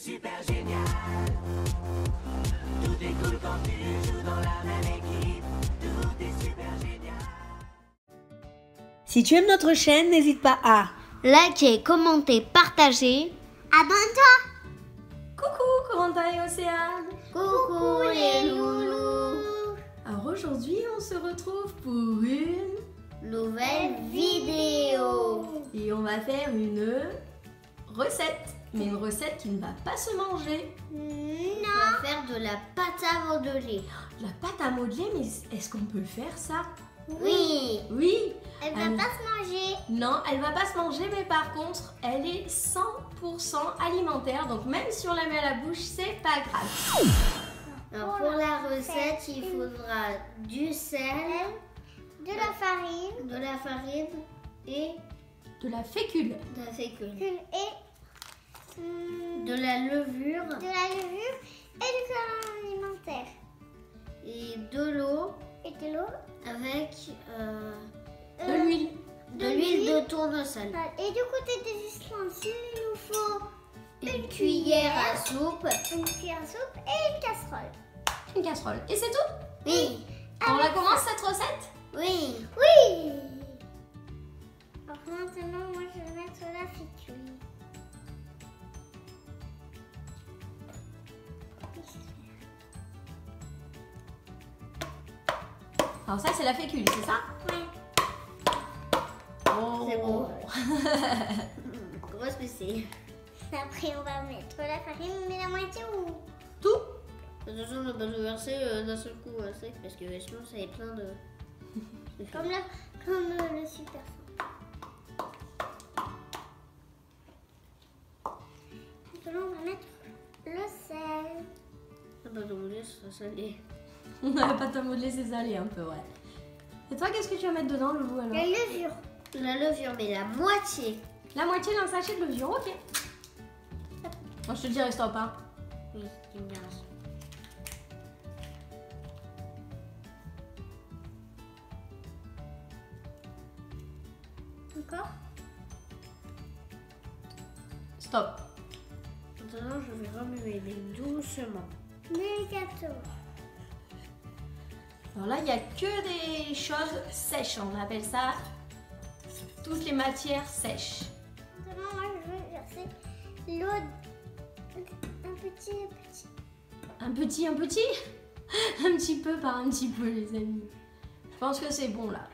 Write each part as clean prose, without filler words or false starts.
super génial. Tout est cool quand tu joues dans la même équipe. Tout est super génial. Si tu aimes notre chaîne, n'hésite pas à liker, commenter, partager. Abonne-toi. Coucou Corentin et Océane. Coucou les loulous. Alors aujourd'hui, on se retrouve pour une Nouvelle vidéo. et on va faire une recette. Mais une recette qui ne va pas se manger. On va faire de la pâte à modeler. La pâte à modeler, mais est-ce qu'on peut faire ça? Oui. Oui. Elle va pas se manger. Non, elle va pas se manger, mais par contre, elle est 100% alimentaire. Donc même si on la met à la bouche, c'est pas grave. Alors, pour la recette, il faudra du sel, De la farine. de la farine et De la fécule. de la fécule. Et De la levure de la levure et du colorant alimentaire. et de l'eau Et de l'eau. avec De l'huile. de l'huile de tournesol. Et du côté des ustensiles, il nous faut Une cuillère à soupe. une cuillère à soupe et une casserole. Une casserole. Et c'est tout? Oui. On la commence cette recette? Oui. Oui. Alors maintenant, moi je vais mettre la fécule. Alors ça, c'est la fécule, c'est ça? Ouais. Oh. C'est bon. Grosse PC. Après, on va mettre la farine, mais la moitié ou Tout? Attention, on ne va pas tout verser d'un seul coup à sec parce que sinon ça est plein de. comme le super fin. Maintenant, on va mettre le sel. Ça va tomber, ça sera salé. La pâte à modeler, c'est salé un peu, ouais. Et toi, qu'est-ce que tu vas mettre dedans, Loulou, alors? La levure. La levure, mais la moitié. La moitié d'un sachet de levure, ok. Moi, je te dirai stop, hein. Oui, j'aime bien. Encore. Stop. Maintenant, je vais remuer, mais doucement. Délicatement. Alors là, il n'y a que des choses sèches. On appelle ça toutes les matières sèches. Maintenant, moi, je vais verser l'eau un petit. Un petit un petit peu par un petit peu, les amis. Je pense que c'est bon, là.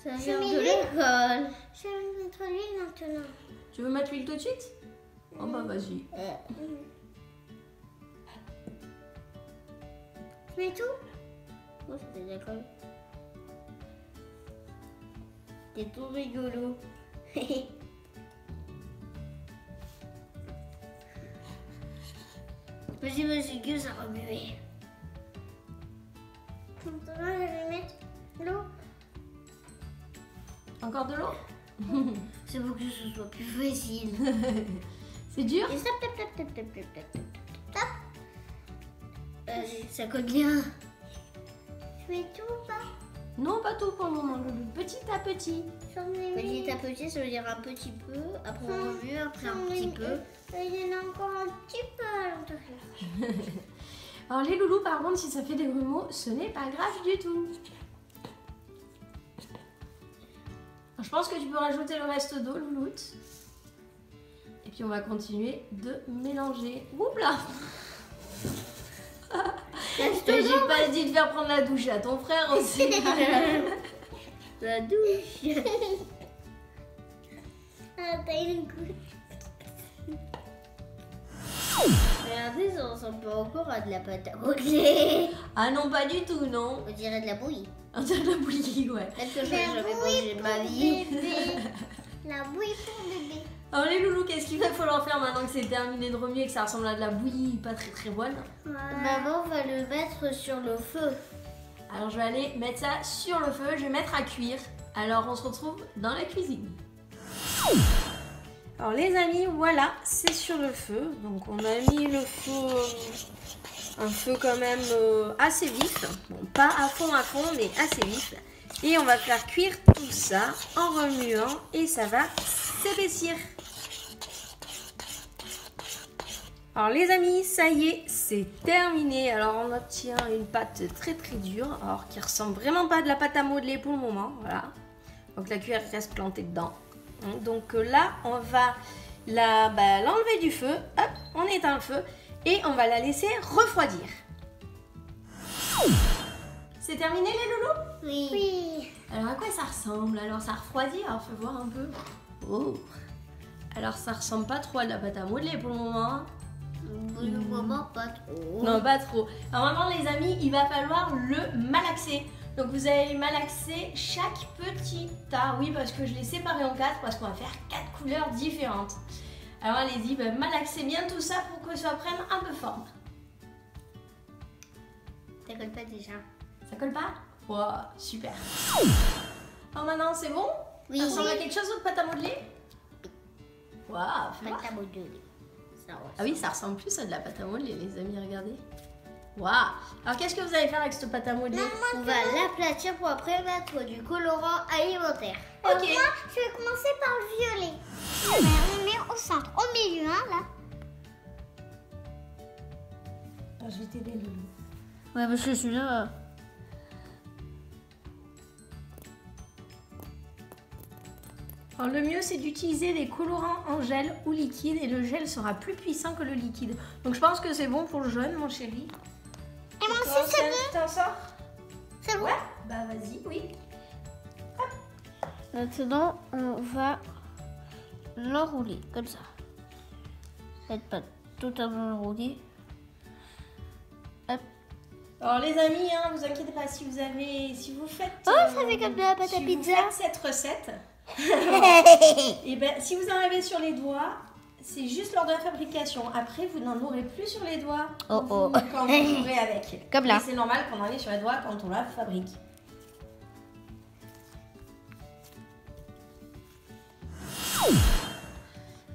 Ça Je vient mets de l'huile. l'école. Je vais mettre l'huile maintenant. Tu veux mettre l'huile tout de suite? Oh bah vas-y. Je mets tout. Oh, c'était d'accord. C'est tout rigolo. Vas-y, que ça remuer. Maintenant, je vais mettre l'eau. Encore de l'eau? C'est pour que ce soit plus facile. C'est dur? Et stop, stop, stop, stop, stop, stop, stop, stop, stop. Vas-y, ça colle bien. Je mets tout ou pas? Non, pas tout pour le moment, Loulou. Petit à petit. J'en ai mis. Petit à petit, ça veut dire un petit peu. Après, on remue, après un j'en ai petit mis- peu. Il y en a encore un petit peu à l'intérieur. Alors les loulous, par contre, si ça fait des grumeaux, ce n'est pas grave du tout. Alors, je pense que tu peux rajouter le reste d'eau, Louloute. Et puis on va continuer de mélanger. Oups là! Et j'ai pas dit de faire prendre la douche à ton frère aussi. La douche. Ah, t'as une goutte. Regardez, ça ressemble encore à de la pâte à modeler. Ah non, pas du tout, non. On dirait de la bouillie. On dirait de la bouillie, ouais. Peut-être que je La n'ai jamais bouillie mangé de ma pour vie. bébé. La bouillie pour bébé. Alors les loulous, qu'est-ce qu'il va falloir faire maintenant que c'est terminé de remuer et que ça ressemble à de la bouillie pas très très bonne? Maman va le mettre sur le feu. Alors je vais aller mettre ça sur le feu, je vais mettre à cuire. Alors on se retrouve dans la cuisine. Alors les amis, voilà, c'est sur le feu. Donc on a mis le feu, un feu quand même assez vif. Bon, pas à fond, mais assez vif. Et on va faire cuire tout ça en remuant et ça va s'épaissir. Alors les amis, ça y est, c'est terminé. Alors on obtient une pâte très dure, alors qui ressemble vraiment pas à de la pâte à modeler pour le moment. Voilà. Donc la cuillère reste plantée dedans. Donc là, on va l'enlever du feu. Hop, on éteint le feu et on va la laisser refroidir. C'est terminé les loulous? Oui. Alors à quoi ça ressemble? Alors ça refroidit, alors fais voir un peu. Oh. Alors ça ressemble pas trop à de la pâte à modeler pour le moment. Vraiment pas trop. Non, pas trop. Alors maintenant les amis, il va falloir le malaxer. Donc vous allez malaxer chaque petit tas. Oui, parce que je l'ai séparé en 4 parce qu'on va faire 4 couleurs différentes. Alors allez-y, malaxez bien tout ça pour que ça prenne un peu forme. Ça colle pas déjà. Ça colle pas? Wow, super. Alors maintenant c'est bon? Oui. Ça ressemble à quelque chose d'autre pâte à modeler? Waouh, fais voir. Pâte à modeler. Ah oui, ça ressemble plus à de la pâte à modeler, les amis, regardez. Waouh. Alors qu'est-ce que vous allez faire avec cette pâte à modeler? On va l'aplatir pour après mettre du colorant alimentaire. Ok. Moi, je vais commencer par le violet. On met au centre, au milieu, hein, là. Alors, je vais t'aider, Loulou. Ouais, parce que celui-là... Alors le mieux c'est d'utiliser des colorants en gel ou liquide et le gel sera plus puissant que le liquide. Donc je pense que c'est bon pour le jaune mon chéri. Et moi aussi, c'est bon. Tu t'en sors? C'est bon. Ouais, bah vas-y, oui. Maintenant, on va l'enrouler comme ça. Faites pas totalement enroulé. Hop. Alors les amis, hein, vous inquiétez pas si vous faites... Oh, ça fait comme de la pâte à si pizza. vous faites cette recette, et ben si vous en avez sur les doigts, c'est juste lors de la fabrication. Après, vous n'en aurez plus sur les doigts quand vous jouerez avec. Comme là. Et c'est normal qu'on en ait sur les doigts quand on la fabrique.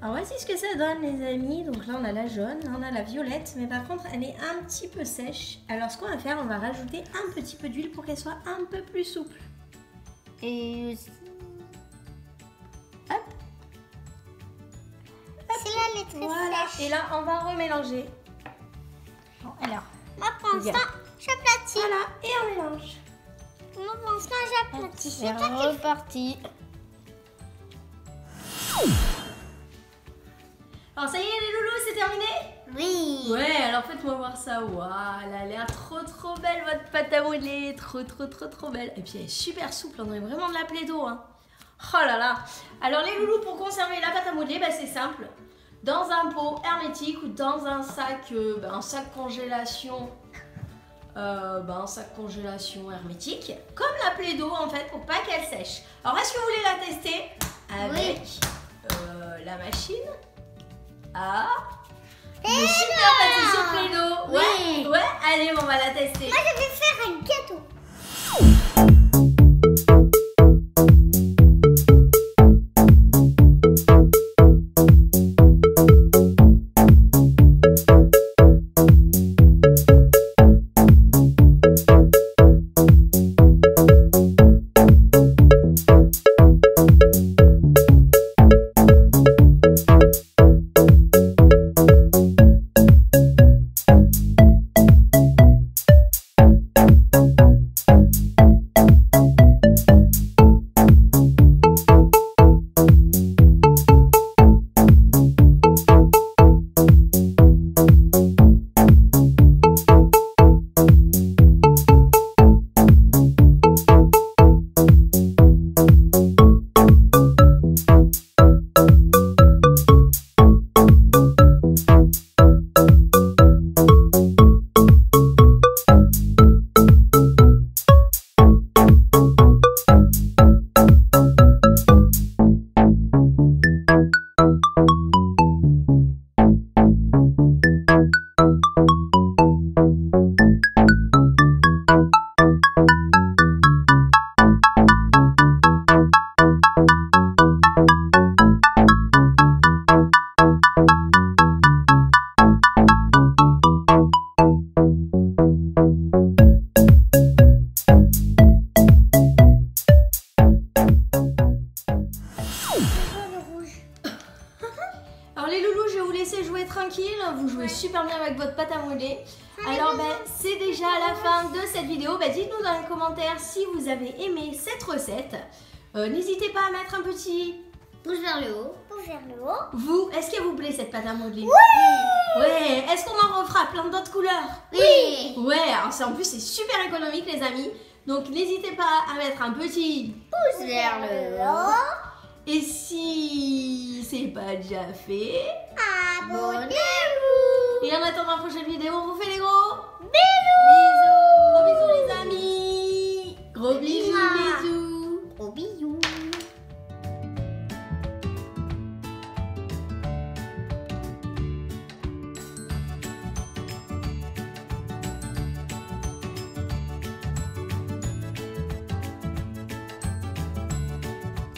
Alors voici ce que ça donne les amis. Donc là on a la jaune, là on a la violette, mais par contre elle est un petit peu sèche. Alors ce qu'on va faire, on va rajouter un petit peu d'huile pour qu'elle soit un peu plus souple. Et Hop, Celle-là, elle est très voilà. sèche. Et là on va remélanger. bon, alors. Moi, pour l'instant, j'aplatis. Voilà, et on mélange. Moi, pour l'instant, j'aplatis. C'est reparti. Alors ça y est les loulous, c'est terminé? Oui. Ouais, alors faites-moi voir ça. Waouh, elle a l'air trop belle votre pâte à modeler. Trop belle. Et puis elle est super souple, on dirait vraiment de la Play-Doh. Hein. Oh là là. Alors les loulous, pour conserver la pâte à modeler, c'est simple. Dans un pot hermétique ou dans un sac, congélation. Un sac congélation hermétique. Comme la Play-Doh en fait, pour pas qu'elle sèche. Alors est-ce que vous voulez la tester? Avec la machine. Ah, le super pâtisserie Play-Doh. Oui. Ouais, allez, on va la tester. Moi, je vais faire un gâteau. les loulous, je vais vous laisser jouer tranquille. Vous jouez super bien avec votre pâte à modeler. Alors c'est déjà la fin de cette vidéo. Dites-nous dans les commentaires si vous avez aimé cette recette. N'hésitez pas à mettre un petit pouce vers le haut. Pouce vers le haut. Vous, est-ce qu'elle vous plaît cette pâte à modeler? Oui. Ouais. Est-ce qu'on en refera plein d'autres couleurs? Oui. Ouais, alors en plus c'est super économique les amis. Donc n'hésitez pas à mettre un petit Pouce vers le haut. et si c'est pas déjà fait, Abonnez-vous. et en attendant la prochaine vidéo, on vous fait des gros Bisous.